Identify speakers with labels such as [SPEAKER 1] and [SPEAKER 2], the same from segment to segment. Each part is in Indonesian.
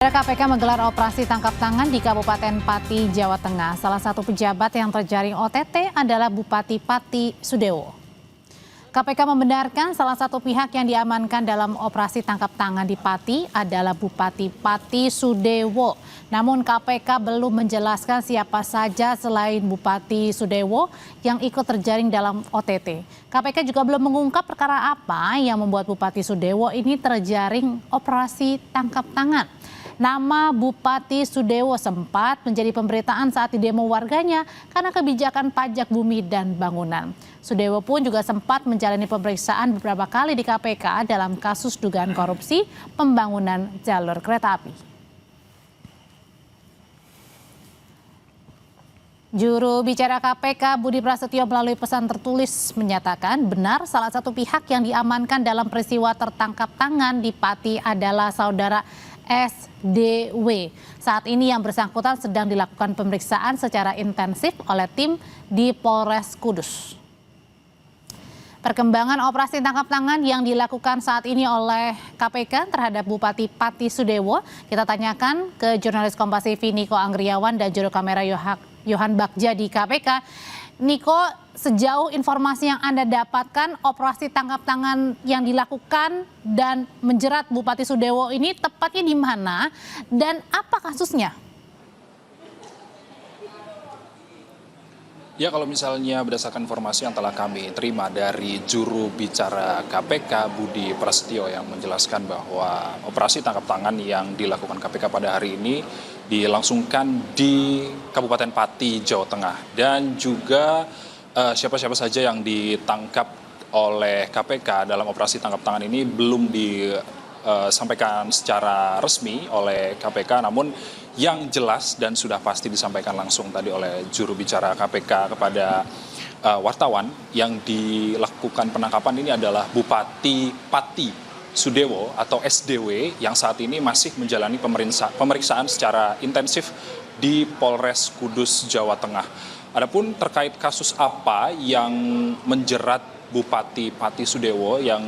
[SPEAKER 1] KPK menggelar operasi tangkap tangan di Kabupaten Pati, Jawa Tengah. Salah satu pejabat yang terjaring OTT adalah Bupati Pati Sudewo. KPK membenarkan salah satu pihak yang diamankan dalam operasi tangkap tangan di Pati adalah Bupati Pati Sudewo. Namun KPK belum menjelaskan siapa saja selain Bupati Sudewo yang ikut terjaring dalam OTT. KPK juga belum mengungkap perkara apa yang membuat Bupati Sudewo ini terjaring operasi tangkap tangan. Nama Bupati Sudewo sempat menjadi pemberitaan saat didemo warganya karena kebijakan pajak bumi dan bangunan. Sudewo pun juga sempat menjalani pemeriksaan beberapa kali di KPK dalam kasus dugaan korupsi pembangunan jalur kereta api. Juru bicara KPK Budi Prasetyo melalui pesan tertulis menyatakan benar salah satu pihak yang diamankan dalam peristiwa tertangkap tangan di Pati adalah saudara SDW. Saat ini yang bersangkutan sedang dilakukan pemeriksaan secara intensif oleh tim di Polres Kudus. Perkembangan operasi tangkap tangan yang dilakukan saat ini oleh KPK terhadap Bupati Pati Sudewo kita tanyakan ke jurnalis Kompas TV Niko Anggriawan dan juru kamera Yohan Bagja di KPK. Niko, sejauh informasi yang Anda dapatkan, operasi tangkap tangan yang dilakukan dan menjerat Bupati Sudewo ini tepatnya di mana dan apa kasusnya?
[SPEAKER 2] Ya, kalau misalnya berdasarkan informasi yang telah kami terima dari juru bicara KPK Budi Prasetyo yang menjelaskan bahwa operasi tangkap tangan yang dilakukan KPK pada hari ini dilangsungkan di Kabupaten Pati, Jawa Tengah. Dan juga siapa-siapa saja yang ditangkap oleh KPK dalam operasi tangkap tangan ini belum disampaikan secara resmi oleh KPK, namun yang jelas dan sudah pasti disampaikan langsung tadi oleh juru bicara KPK kepada wartawan yang dilakukan penangkapan ini adalah Bupati Pati Sudewo atau SDW yang saat ini masih menjalani pemeriksaan secara intensif di Polres Kudus, Jawa Tengah. Adapun terkait kasus apa yang menjerat Bupati Pati Sudewo yang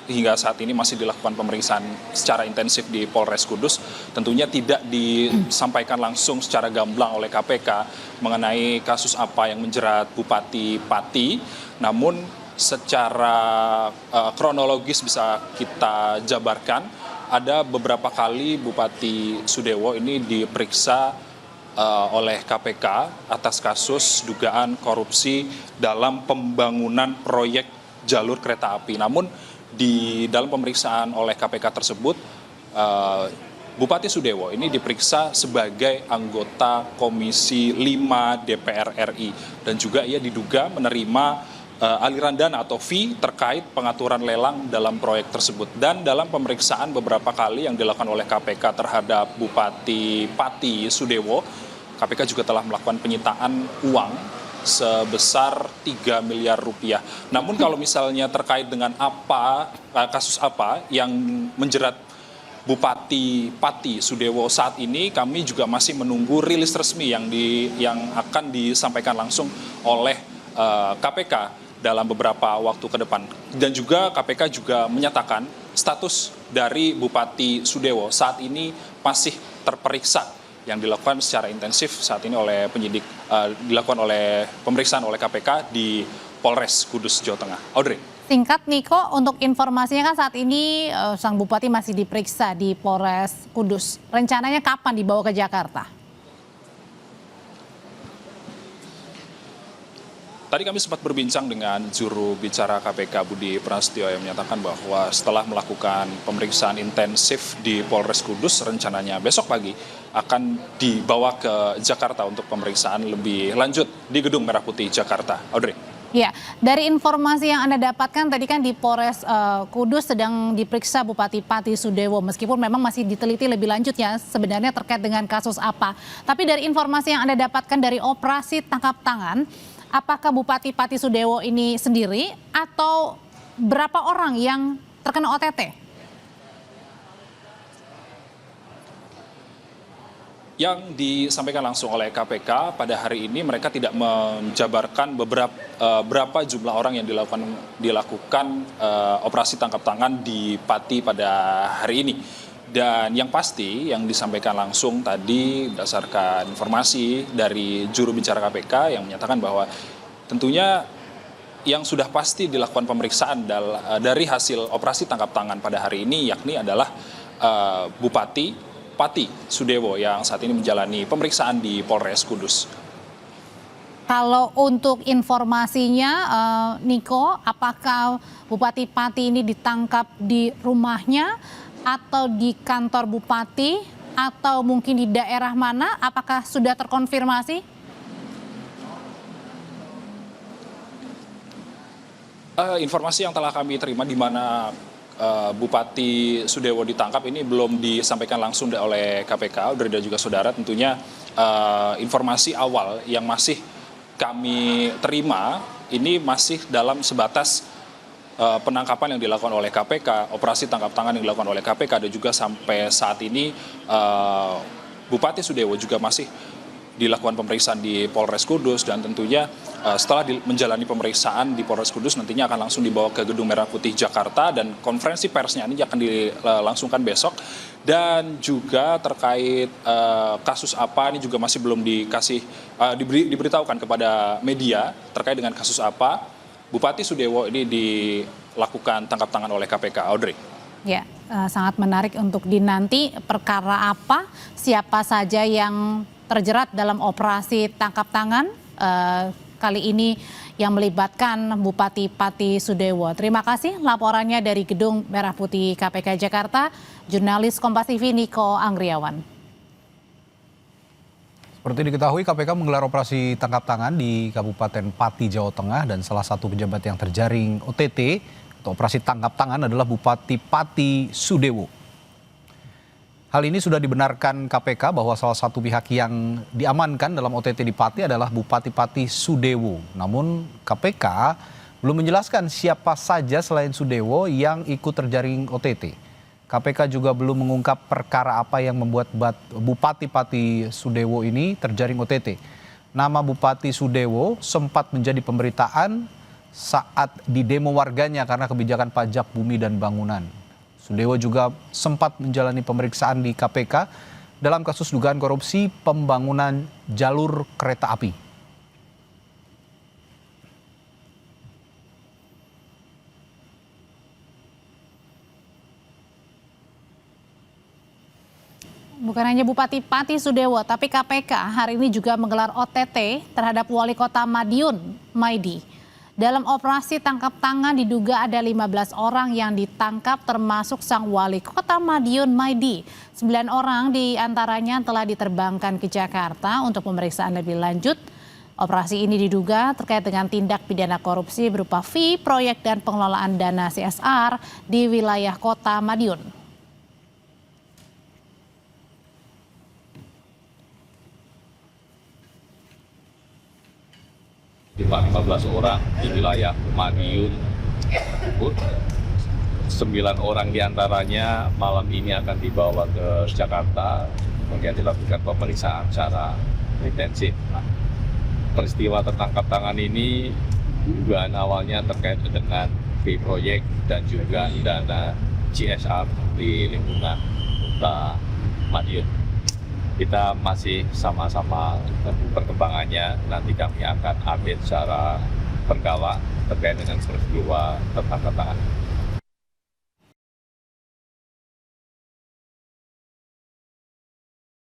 [SPEAKER 2] hingga saat ini masih dilakukan pemeriksaan secara intensif di Polres Kudus, tentunya tidak disampaikan langsung secara gamblang oleh KPK mengenai kasus apa yang menjerat Bupati Pati, namun secara kronologis bisa kita jabarkan, ada beberapa kali Bupati Sudewo ini diperiksa oleh KPK atas kasus dugaan korupsi dalam pembangunan proyek jalur kereta api. Namun di dalam pemeriksaan oleh KPK tersebut, Bupati Sudewo ini diperiksa sebagai anggota Komisi 5 DPR RI dan juga ia diduga menerima aliran dana atau fee terkait pengaturan lelang dalam proyek tersebut. Dan dalam pemeriksaan beberapa kali yang dilakukan oleh KPK terhadap Bupati Pati Sudewo, KPK juga telah melakukan penyitaan uang sebesar 3 miliar rupiah. Namun kalau misalnya terkait dengan kasus apa yang menjerat Bupati Pati Sudewo saat ini, kami juga masih menunggu rilis resmi yang akan disampaikan langsung oleh KPK dalam beberapa waktu ke depan. Dan juga KPK juga menyatakan status dari Bupati Sudewo saat ini masih terperiksa yang dilakukan secara intensif saat ini oleh penyidik, dilakukan oleh pemeriksaan oleh KPK di Polres Kudus, Jawa Tengah. Audrey.
[SPEAKER 1] Singkat Niko, untuk informasinya kan saat ini sang Bupati masih diperiksa di Polres Kudus. Rencananya kapan dibawa ke Jakarta?
[SPEAKER 2] Tadi kami sempat berbincang dengan juru bicara KPK Budi Prasetyo yang menyatakan bahwa setelah melakukan pemeriksaan intensif di Polres Kudus, rencananya besok pagi akan dibawa ke Jakarta untuk pemeriksaan lebih lanjut di Gedung Merah Putih Jakarta. Audrey.
[SPEAKER 1] Ya, dari informasi yang Anda dapatkan tadi kan di Polres Kudus sedang diperiksa Bupati Pati Sudewo, meskipun memang masih diteliti lebih lanjut ya sebenarnya terkait dengan kasus apa. Tapi dari informasi yang Anda dapatkan dari operasi tangkap tangan, apakah Bupati Pati Sudewo ini sendiri atau berapa orang yang terkena OTT?
[SPEAKER 2] Yang disampaikan langsung oleh KPK pada hari ini, mereka tidak menjabarkan berapa jumlah orang yang dilakukan operasi tangkap tangan di Pati pada hari ini. Dan yang pasti yang disampaikan langsung tadi berdasarkan informasi dari juru bicara KPK yang menyatakan bahwa tentunya yang sudah pasti dilakukan pemeriksaan dari hasil operasi tangkap tangan pada hari ini yakni adalah Bupati Pati Sudewo yang saat ini menjalani pemeriksaan di Polres Kudus.
[SPEAKER 1] Kalau untuk informasinya, Niko, apakah Bupati Pati ini ditangkap di rumahnya atau di kantor Bupati atau mungkin di daerah mana? Apakah sudah terkonfirmasi?
[SPEAKER 2] Informasi yang telah kami terima di mana Bupati Sudewo ditangkap ini belum disampaikan langsung oleh KPK, Audrey dan juga saudara. Tentunya informasi awal yang masih kami terima ini masih dalam sebatas penangkapan yang dilakukan oleh KPK, operasi tangkap tangan yang dilakukan oleh KPK, dan juga sampai saat ini Bupati Sudewo juga masih dilakukan pemeriksaan di Polres Kudus, dan tentunya setelah menjalani pemeriksaan di Polres Kudus nantinya akan langsung dibawa ke Gedung Merah Putih Jakarta, dan konferensi persnya ini akan dilangsungkan besok. Dan juga terkait kasus apa ini juga masih belum diberitahukan kepada media terkait dengan kasus apa Bupati Sudewo ini dilakukan tangkap tangan oleh KPK, Audrey.
[SPEAKER 1] Ya, sangat menarik untuk dinanti perkara apa, siapa saja yang terjerat dalam operasi tangkap tangan kali ini yang melibatkan Bupati Pati Sudewo. Terima kasih laporannya dari Gedung Merah Putih KPK Jakarta, jurnalis Kompas TV Niko Anggriawan.
[SPEAKER 3] Seperti diketahui, KPK menggelar operasi tangkap tangan di Kabupaten Pati, Jawa Tengah, dan salah satu pejabat yang terjaring OTT atau operasi tangkap tangan adalah Bupati Pati Sudewo. Hal ini sudah dibenarkan KPK bahwa salah satu pihak yang diamankan dalam OTT di Pati adalah Bupati Pati Sudewo. Namun KPK belum menjelaskan siapa saja selain Sudewo yang ikut terjaring OTT. KPK juga belum mengungkap perkara apa yang membuat Bupati Pati Sudewo ini terjaring OTT. Nama Bupati Sudewo sempat menjadi pemberitaan saat didemo warganya karena kebijakan pajak bumi dan bangunan. Sudewo juga sempat menjalani pemeriksaan di KPK dalam kasus dugaan korupsi pembangunan jalur kereta api.
[SPEAKER 1] Bukan hanya Bupati Pati Sudewo, tapi KPK hari ini juga menggelar OTT terhadap Wali Kota Madiun, Maidi. Dalam operasi tangkap tangan diduga ada 15 orang yang ditangkap termasuk sang Wali Kota Madiun, Maidi. 9 orang diantaranya telah diterbangkan ke Jakarta untuk pemeriksaan lebih lanjut. Operasi ini diduga terkait dengan tindak pidana korupsi berupa fee, proyek dan pengelolaan dana CSR di wilayah Kota Madiun.
[SPEAKER 4] Cuma 15 orang di wilayah Madiun, 9 orang diantaranya malam ini akan dibawa ke Jakarta, kemudian dilakukan pemeriksaan secara intensif. Peristiwa tertangkap tangan ini dugaan awalnya terkait dengan fee proyek dan juga dana CSR di lingkungan Kota Madiun. Kita masih sama-sama tunggu perkembangannya, nanti kami akan update secara berkala terkait dengan peristiwa tertangkap tangan.